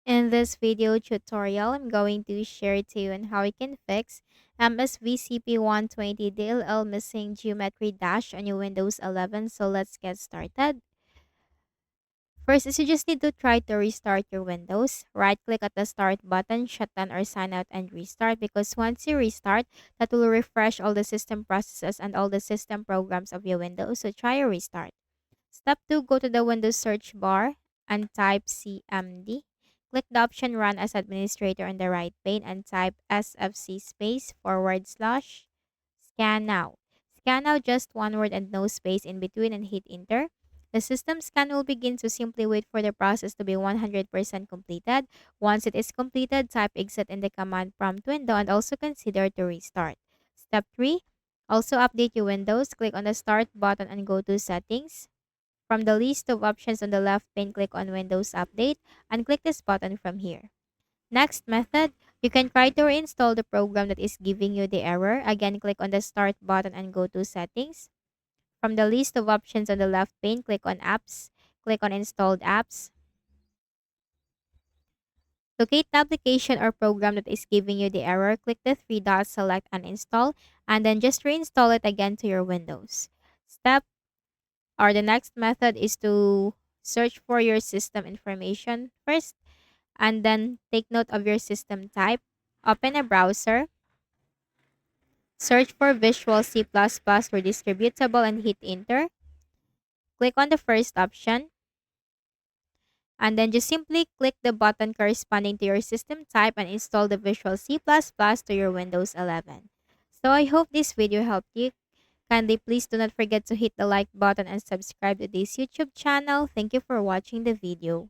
In this video tutorial, I'm going to share to you on how you can fix Msvcp120.dll missing geometry dash on your Windows 11. So let's get started. First is you just need to try to restart your Windows. Right click at the start button, shut down or sign out and restart, because once you restart, that will refresh all the system processes and all the system programs of your Windows. So try a restart. Step 2, go to the Windows search bar and type CMD. Click the option Run as Administrator on the right pane and type SFC space / scan now. Scan now just one word and no space in between and hit enter. The system scan will begin, so simply wait for the process to be 100% completed. Once it is completed, type exit in the command prompt window and also consider to restart. Step 3, also update your Windows. Click on the Start button and go to Settings. From the list of options on the left pane, click on Windows Update and click this button from here. Next method, you can try to reinstall the program that is giving you the error. Again, click on the Start button and go to Settings. From the list of options on the left pane, click on Apps. Click on Installed Apps. Locate the application or program that is giving you the error. Click the three dots, select Uninstall, and then just reinstall it again to your Windows. Step or the next method is to search for your system information first and then take note of your system type. Open a browser, search for Visual C++ or Distributable and hit enter. Click on the first option and then just simply click the button corresponding to your system type and install the Visual C++ to your Windows 11. So I hope this video helped you. Kindly please do not forget to hit the like button and subscribe to this YouTube channel. Thank you for watching the video.